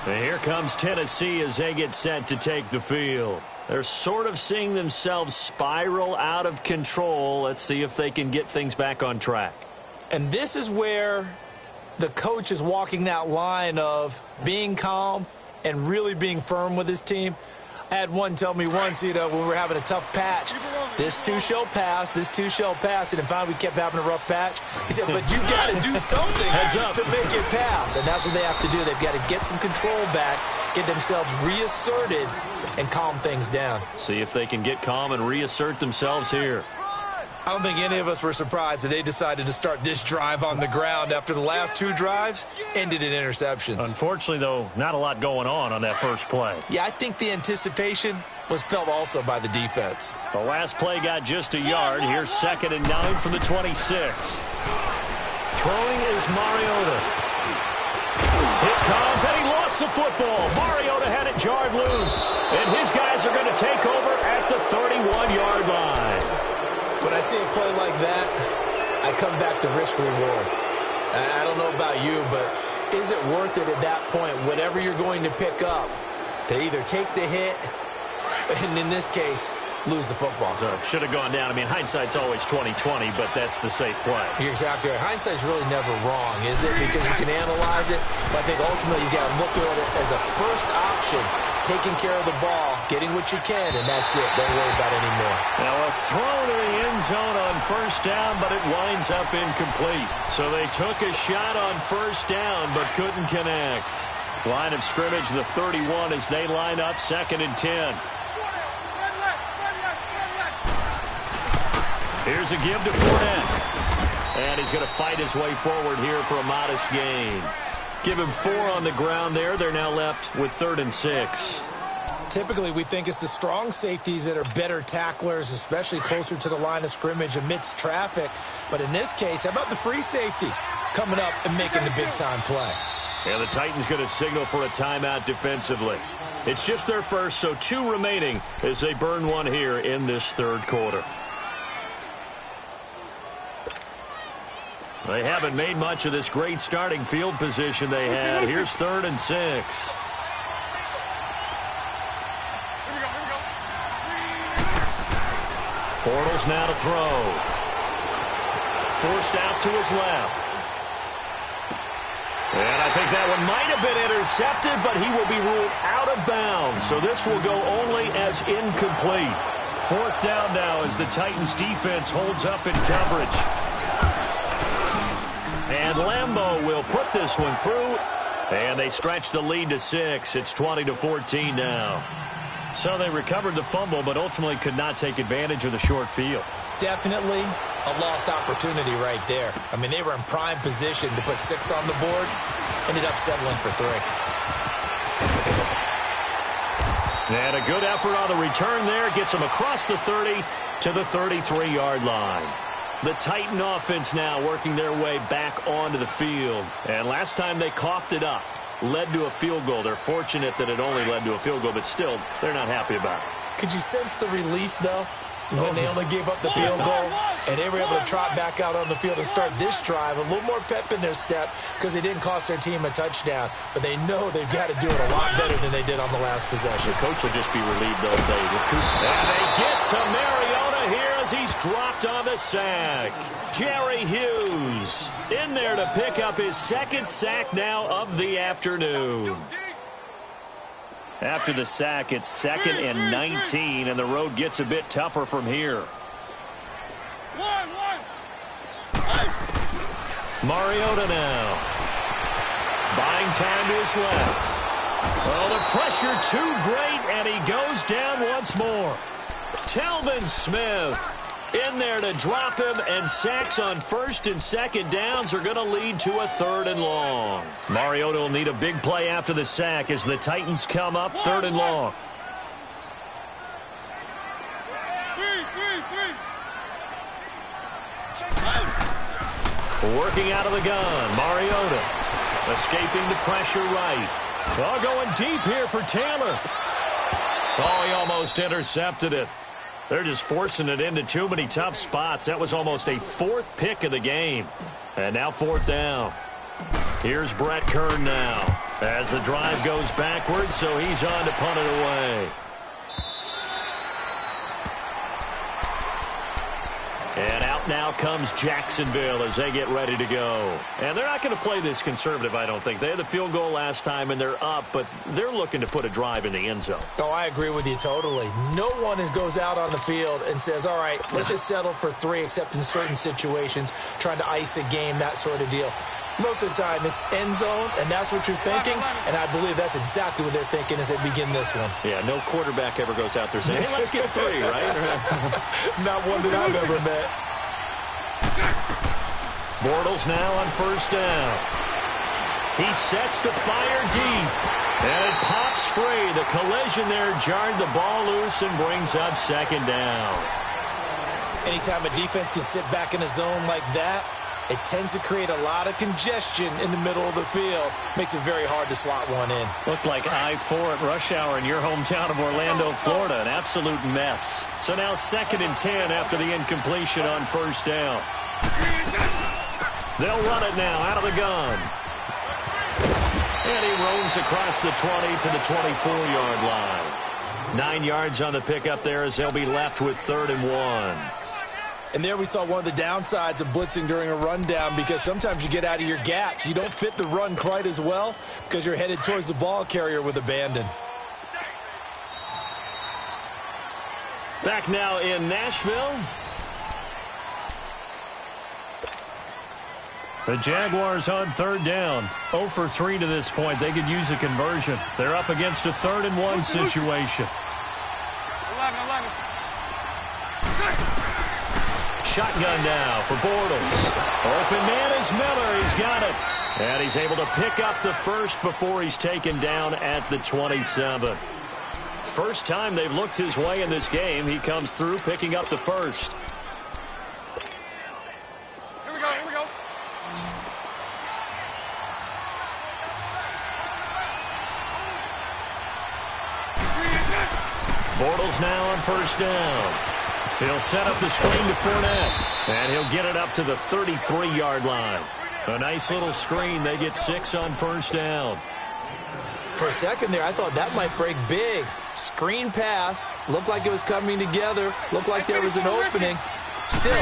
And here comes Tennessee as they get set to take the field. They're sort of seeing themselves spiral out of control. Let's see if they can get things back on track. And this is where the coach is walking that line of being calm and really being firm with his team. I had one tell me once, when we were having a tough patch, this too shall pass, this too shall pass. And finally we kept having a rough patch. He said, but you got to do something to make it pass. And that's what they have to do. They've got to get some control back, get themselves reasserted, and calm things down. See if they can get calm and reassert themselves here. I don't think any of us were surprised that they decided to start this drive on the ground after the last 2 drives ended in interceptions. Unfortunately, though, not a lot going on that first play. Yeah, I think the anticipation was felt also by the defense. The last play got just a yard. Here's 2nd and 9 from the 26. Throwing is Mariota. Here comes, and he lost the football. Mariota had it jarred loose. And his guys are going to take over at the 31-yard line. When I see a play like that, I come back to risk-reward. I don't know about you, but is it worth it at that point, whatever you're going to pick up, to either take the hit, and in this case, lose the football? So should have gone down. I mean, hindsight's always 20/20, but that's the safe play. You're exactly right. Hindsight's really never wrong, is it? Because you can analyze it, but I think ultimately you got to look at it as a first option, taking care of the ball, getting what you can, and that's it. Don't worry about it anymore. Now a throw to the end zone on first down, but it winds up incomplete. So they took a shot on first down, but couldn't connect. Line of scrimmage, the 31, as they line up 2nd and 10. Here's a give to Fournette. And he's going to fight his way forward here for a modest gain. Give him 4 on the ground there. They're now left with 3rd and 6. Typically, we think it's the strong safeties that are better tacklers, especially closer to the line of scrimmage amidst traffic. But in this case, how about the free safety coming up and making the big-time play? And the Titans going to signal for a timeout defensively. It's just their first, so 2 remaining as they burn one here in this 3rd quarter. They haven't made much of this great starting field position they had. Here's 3rd and 6. Bortles now to throw. Forced out to his left. And I think that one might have been intercepted, but he will be ruled out of bounds. So this will go only as incomplete. 4th down now as the Titans defense holds up in coverage. And Lambeau will put this one through. And they stretch the lead to 6. It's 20-14 now. So they recovered the fumble, but ultimately could not take advantage of the short field. Definitely a lost opportunity right there. I mean, they were in prime position to put 6 on the board. Ended up settling for 3. And a good effort on the return there. Gets them across the 30 to the 33-yard line. The Titan offense now working their way back onto the field. And last time they coughed it up, led to a field goal. They're fortunate that it only led to a field goal, but still, they're not happy about it. Could you sense the relief, though, when they only gave up the field goal and they were able to trot back out on the field and start this drive? A little more pep in their step because they didn't cost their team a touchdown, but they know they've got to do it a lot better than they did on the last possession. The coach will just be relieved, though, if they recoup. And they get to Mariota here as he's dropped on the sack. Jerry Hughes in there to pick up his 2nd sack now of the afternoon. After the sack, it's 2nd and 19, and the road gets a bit tougher from here. Mariota now. Buying time to his left. Well, the pressure too great, and he goes down once more. Telvin Smith in there to drop him, and sacks on 1st and 2nd downs are going to lead to a 3rd and long. Mariota will need a big play after the sack as the Titans come up 3rd and long. Working out of the gun, Mariota escaping the pressure right. Oh, going deep here for Taylor. Oh, he almost intercepted it. They're just forcing it into too many tough spots. That was almost a fourth pick of the game. And now fourth down. Here's Brett Kern now as the drive goes backwards, so he's on to punt it away. And out now comes Jacksonville as they get ready to go. And they're not going to play this conservative, I don't think. They had the field goal last time, and they're up, but they're looking to put a drive in the end zone. Oh, I agree with you totally. No one goes out on the field and says, all right, let's just settle for 3, except in certain situations, trying to ice a game, that sort of deal. Most of the time, it's end zone, and that's what you're thinking, and I believe that's exactly what they're thinking as they begin this one. Yeah, no quarterback ever goes out there saying, hey, let's get 3, right? Not one that I've ever met. Bortles now on first down. He sets to fire deep, and it pops free. The collision there jarred the ball loose and brings up second down. Anytime a defense can sit back in a zone like that, it tends to create a lot of congestion in the middle of the field. Makes it very hard to slot one in. Looked like I-4 at rush hour in your hometown of Orlando, Florida. An absolute mess. So now 2nd and 10 after the incompletion on first down. They'll run it now out of the gun. And he roams across the 20 to the 24-yard line. 9 yards on the pickup there as they'll be left with 3rd and 1. And there we saw one of the downsides of blitzing during a rundown, because sometimes you get out of your gaps. You don't fit the run quite as well because you're headed towards the ball carrier with abandon. Back now in Nashville. The Jaguars on 3rd down. 0 for 3 to this point. They could use a conversion. They're up against a 3rd and 1 situation. 11. Shotgun now for Bortles. Open man is Miller. He's got it. And he's able to pick up the first before he's taken down at the 27. First time they've looked his way in this game. He comes through picking up the first. Here we go. Bortles now on first down. He'll set up the screen to Fournette, and he'll get it up to the 33-yard line. A nice little screen. They get 6 on first down. For a second there, I thought that might break big. Screen pass. Looked like it was coming together. Looked like there was an opening. Still,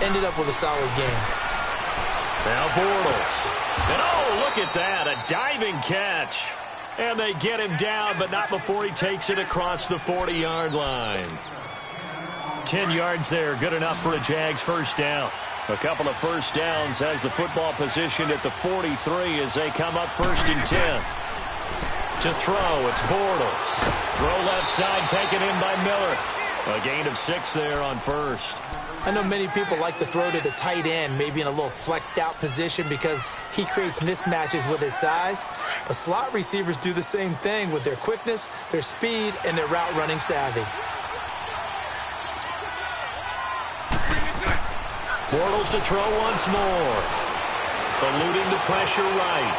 ended up with a solid game. Now Bortles. And oh, look at that. A diving catch. And they get him down, but not before he takes it across the 40-yard line. 10 yards there, good enough for a Jags first down. A couple of first downs has the football position at the 43 as they come up 1st and 10. To throw, it's Bortles. Throw left side, taken in by Miller. A gain of 6 there on first. I know many people like to throw to the tight end, maybe in a little flexed out position because he creates mismatches with his size. But slot receivers do the same thing with their quickness, their speed, and their route running savvy. Bortles to throw once more. Eluding the pressure right.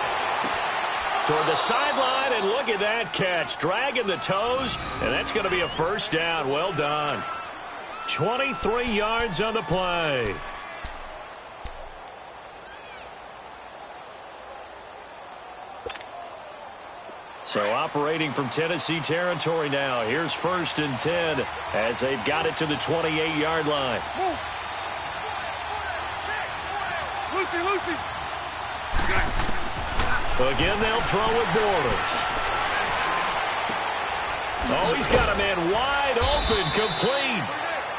Toward the sideline, and look at that catch. Dragging the toes, and that's going to be a first down. Well done. 23 yards on the play. So operating from Tennessee territory now. Here's 1st and 10 as they've got it to the 28-yard line. Lucy. Again, they'll throw with Bortles. Oh, he's got a man wide open, complete.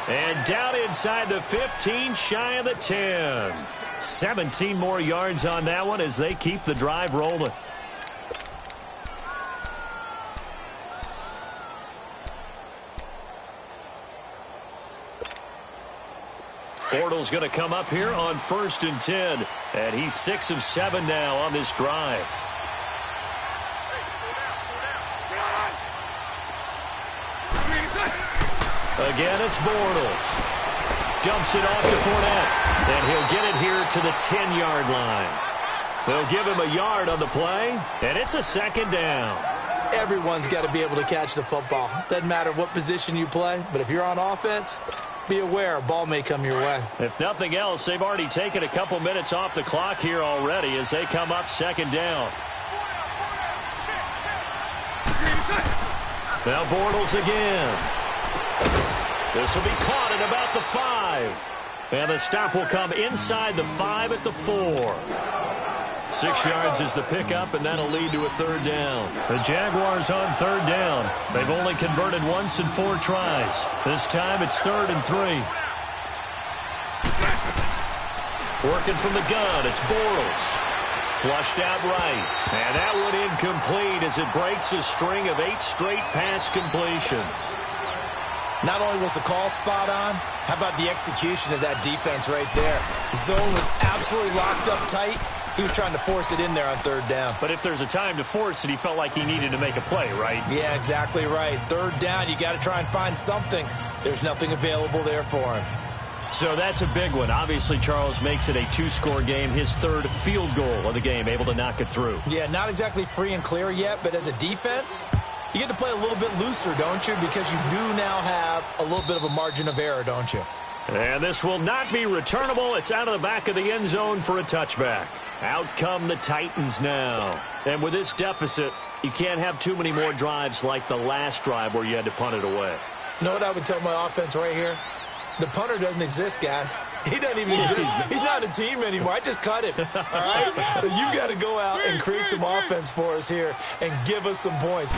And down inside the 15, shy of the 10. 17 more yards on that one as they keep the drive rolling. Bortles going to come up here on 1st and 10. And he's 6 of 7 now on this drive. Again, it's Bortles. Dumps it off to Fournette. And he'll get it here to the 10-yard line. They'll give him a yard on the play, and it's a 2nd down. Everyone's got to be able to catch the football. Doesn't matter what position you play, but if you're on offense, be aware a ball may come your way. If nothing else, they've already taken a couple minutes off the clock here already as they come up second down. Now Bortles again. This will be caught at about the 5. And the stop will come inside the 5 at the 4. 6 yards is the pickup, and that'll lead to a third down. The Jaguars on third down. They've only converted once in 4 tries. This time it's 3rd and 3. Working from the gun, it's Bortles. Flushed out right. And that one incomplete as it breaks a string of 8 straight pass completions. Not only was the call spot on, how about the execution of that defense right there? The zone was absolutely locked up tight. He was trying to force it in there on third down. But if there's a time to force it, he felt like he needed to make a play, right? Yeah, exactly right. Third down, you got to try and find something. There's nothing available there for him. So that's a big one. Obviously, Charles makes it a 2-score game. His 3rd field goal of the game, able to knock it through. Yeah, not exactly free and clear yet, but as a defense, you get to play a little bit looser, don't you? Because you do now have a little bit of a margin of error, don't you? And this will not be returnable. It's out of the back of the end zone for a touchback. Out come the Titans now. And with this deficit, you can't have too many more drives like the last drive where you had to punt it away. You know what I would tell my offense right here? The punter doesn't exist, guys. He doesn't even exist. He's not a team anymore. I just cut him. All right? So you've got to go out and create some offense for us here and give us some points.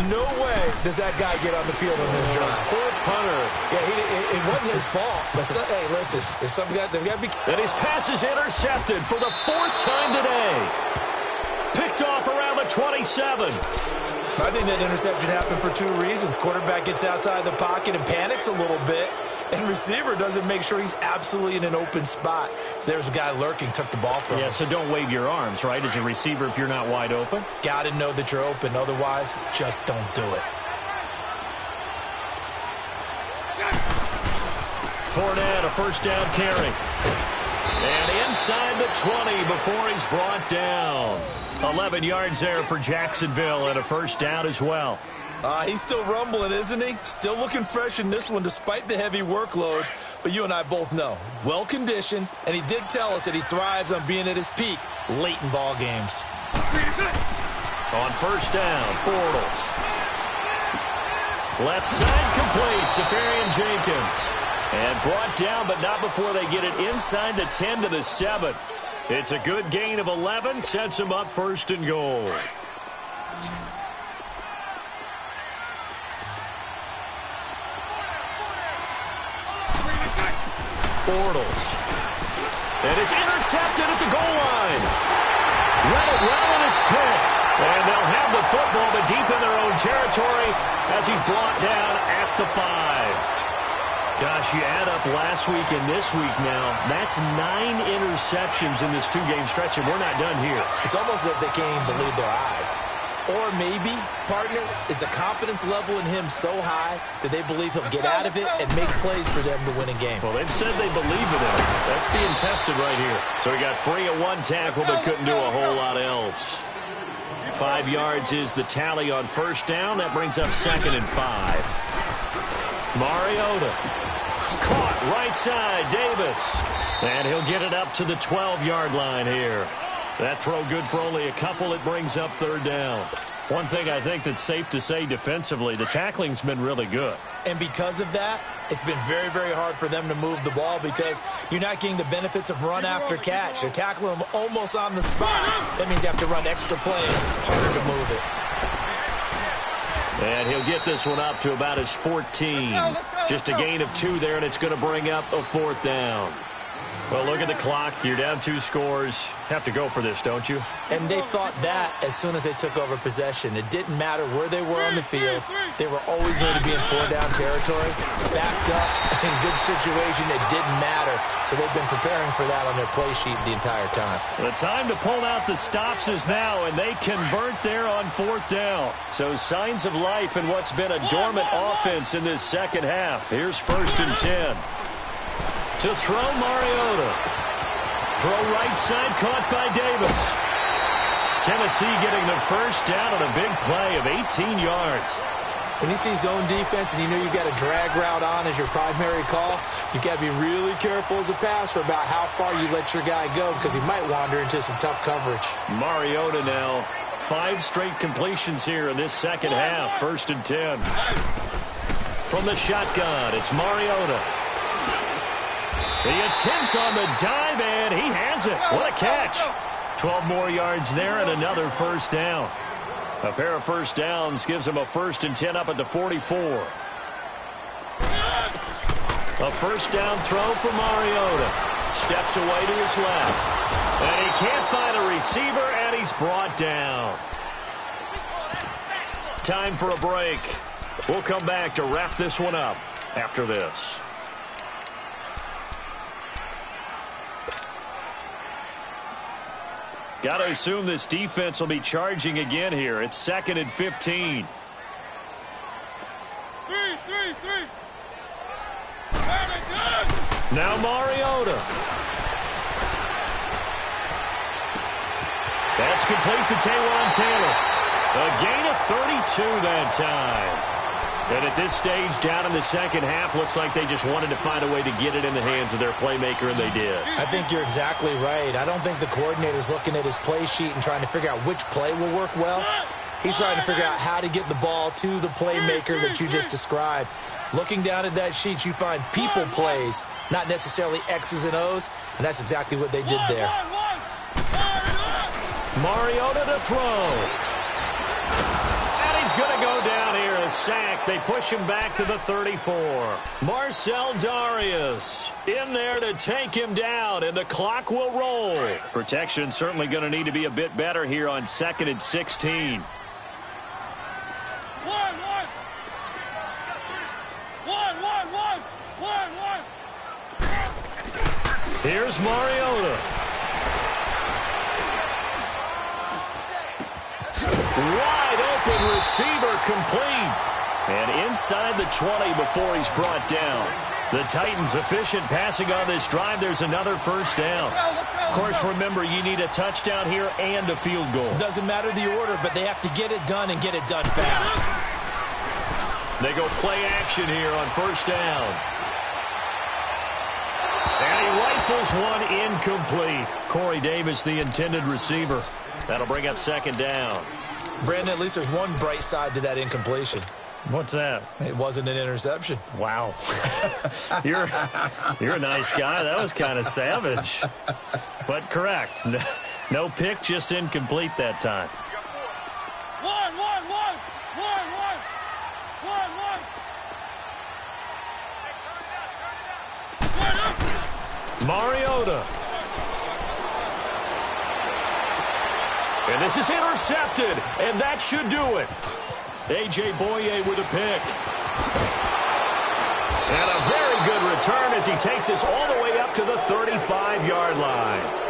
No way does that guy get on the field on this drive. Poor punter. Yeah, it wasn't his fault. But hey, listen, there's something they've got to be. And his pass is intercepted for the 4th time today. Picked off around the 27. I think that interception happened for 2 reasons. Quarterback gets outside the pocket and panics a little bit. And receiver doesn't make sure he's absolutely in an open spot. So there's a guy lurking, took the ball from him. Yeah, so don't wave your arms, right, as a receiver if you're not wide open. Got to know that you're open. Otherwise, just don't do it. Fournette, a 1st down carry. And inside the 20 before he's brought down. 11 yards there for Jacksonville and a 1st down as well. He's still rumbling, isn't he? Still looking fresh in this one despite the heavy workload. But you and I both know, well-conditioned, and he did tell us that he thrives on being at his peak late in ball games. On 1st down, Bortles. Left side complete, Safarian Jenkins. And brought down, but not before they get it inside the 10 to the 7. It's a good gain of 11, sets him up 1st and goal. Bortles. And it's intercepted at the goal line. Read it well, and it's picked. And they'll have the football, but deep in their own territory as he's brought down at the 5. Gosh, you add up last week and this week now, that's 9 interceptions in this 2-game stretch, and we're not done here. It's almost as if they can't even believe their eyes. Or maybe, partner, is the confidence level in him so high that they believe he'll get out of it and make plays for them to win a game. Well, they've said they believe in him. That's being tested right here. So he got free of 1 tackle, but couldn't do a whole lot else. 5 yards is the tally on 1st down. That brings up 2nd and 5. Mariota. Caught right side, Davis. And he'll get it up to the 12-yard line here. That throw good for only a couple. It brings up 3rd down. One thing I think that's safe to say defensively, the tackling's been really good. And because of that, it's been very, very hard for them to move the ball because you're not getting the benefits of run after catch. They're tackling them almost on the spot. That means you have to run extra plays, harder to move it. And he'll get this one up to about his 14. Just a gain of 2 there, and it's going to bring up a 4th down. Well, look at the clock. You're down 2 scores. Have to go for this, don't you? And they thought that as soon as they took over possession. It didn't matter where they were on the field. They were always going to be in 4-down territory. Backed up, in good situation, it didn't matter. So they've been preparing for that on their play sheet the entire time. The time to pull out the stops is now, and they convert there on 4th down. So signs of life in what's been a dormant offense in this second half. Here's 1st and 10. To throw Mariota. Throw right side, caught by Davis. Tennessee getting the first down on a big play of 18 yards. When you see zone defense and you know you've got a drag route on as your primary call, you've got to be really careful as a passer about how far you let your guy go because he might wander into some tough coverage. Mariota now, 5 straight completions here in this second half. 1st and 10. From the shotgun, it's Mariota. The attempt on the dive, and he has it. What a catch. 12 more yards there and another first down. A pair of first downs gives him a 1st and 10 up at the 44. A first down throw for Mariota. Steps away to his left. And he can't find a receiver, and he's brought down. Time for a break. We'll come back to wrap this one up after this. Got to assume this defense will be charging again here. It's 2nd and 15. 3, 3. Now Mariota. That's complete to Taywan Taylor. A gain of 32 that time. And at this stage, down in the second half, looks like they just wanted to find a way to get it in the hands of their playmaker, and they did. I think you're exactly right. I don't think the coordinator's looking at his play sheet and trying to figure out which play will work well. He's trying to figure out how to get the ball to the playmaker that you just described. Looking down at that sheet, you find people plays, not necessarily X's and O's, and that's exactly what they did there. Mariota to throw. He's going to go down here, a sack. They push him back to the 34. Marcel Darius in there to take him down, and the clock will roll. Protection certainly going to need to be a bit better here on 2nd and 16. 1. Here's Mariota. Wide open receiver complete. And inside the 20 before he's brought down. The Titans efficient passing on this drive. There's another first down. Of course, remember, you need a touchdown here and a field goal. Doesn't matter the order, but they have to get it done and get it done fast. They go play action here on first down. And he rifles one incomplete. Corey Davis, the intended receiver. That'll bring up 2nd down. Brandon, at least there's one bright side to that incompletion. What's that? It wasn't an interception. Wow. You're a nice guy. That was kind of savage. But correct. No pick, just incomplete that time. 1. Mariota. And this is intercepted, and that should do it. A.J. Boye with a pick. And a very good return as he takes us all the way up to the 35-yard line.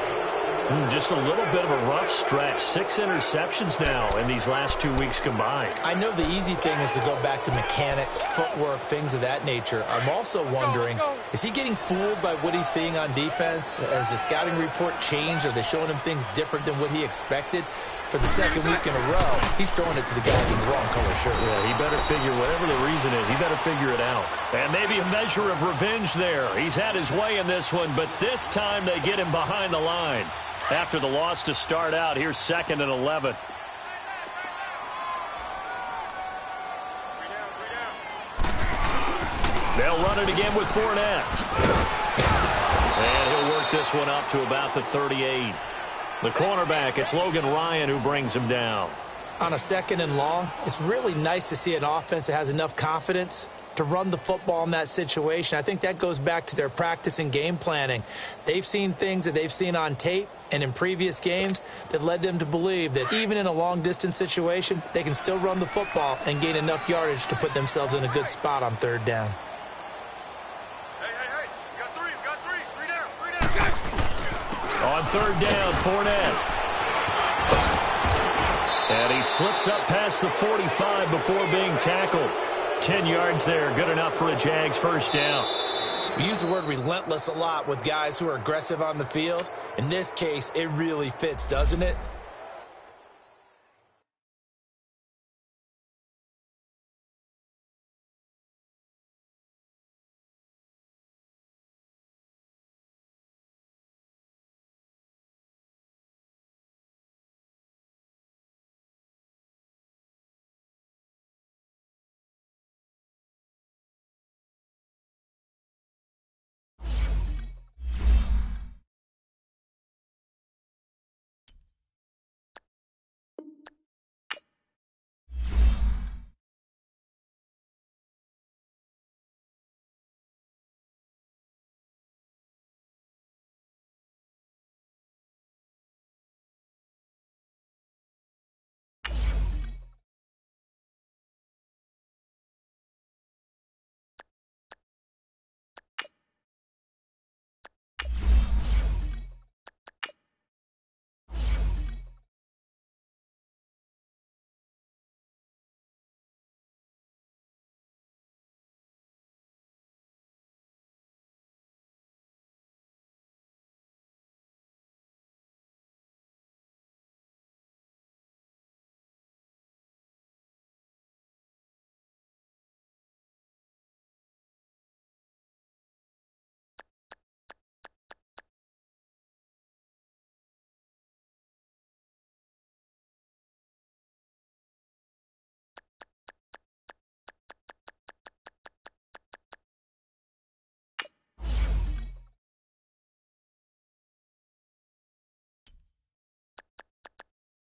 Just a little bit of a rough stretch. 6 interceptions now in these last 2 weeks combined. I know the easy thing is to go back to mechanics, footwork, things of that nature. I'm also wondering, is he getting fooled by what he's seeing on defense? Has the scouting report changed? Are they showing him things different than what he expected? For the 2nd week in a row, he's throwing it to the guys in the wrong color shirt. Yeah, he better figure, whatever the reason is, he better figure it out. And maybe a measure of revenge there. He's had his way in this one, but this time they get him behind the line. After the loss to start out, here's 2nd and 11. They'll run it again with Fournette. And he'll work this one up to about the 38. The cornerback, it's Logan Ryan who brings him down. On a 2nd and long, it's really nice to see an offense that has enough confidence to run the football in that situation. I think that goes back to their practice and game planning. They've seen things that they've seen on tape and in previous games that led them to believe that even in a long-distance situation, they can still run the football and gain enough yardage to put themselves in a good spot on 3rd down. Hey, we got 3. 3 down. On 3rd down, Fournette. And he slips up past the 45 before being tackled. 10 yards there, good enough for a Jags first down. We use the word relentless a lot with guys who are aggressive on the field. In this case, it really fits, doesn't it?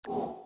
you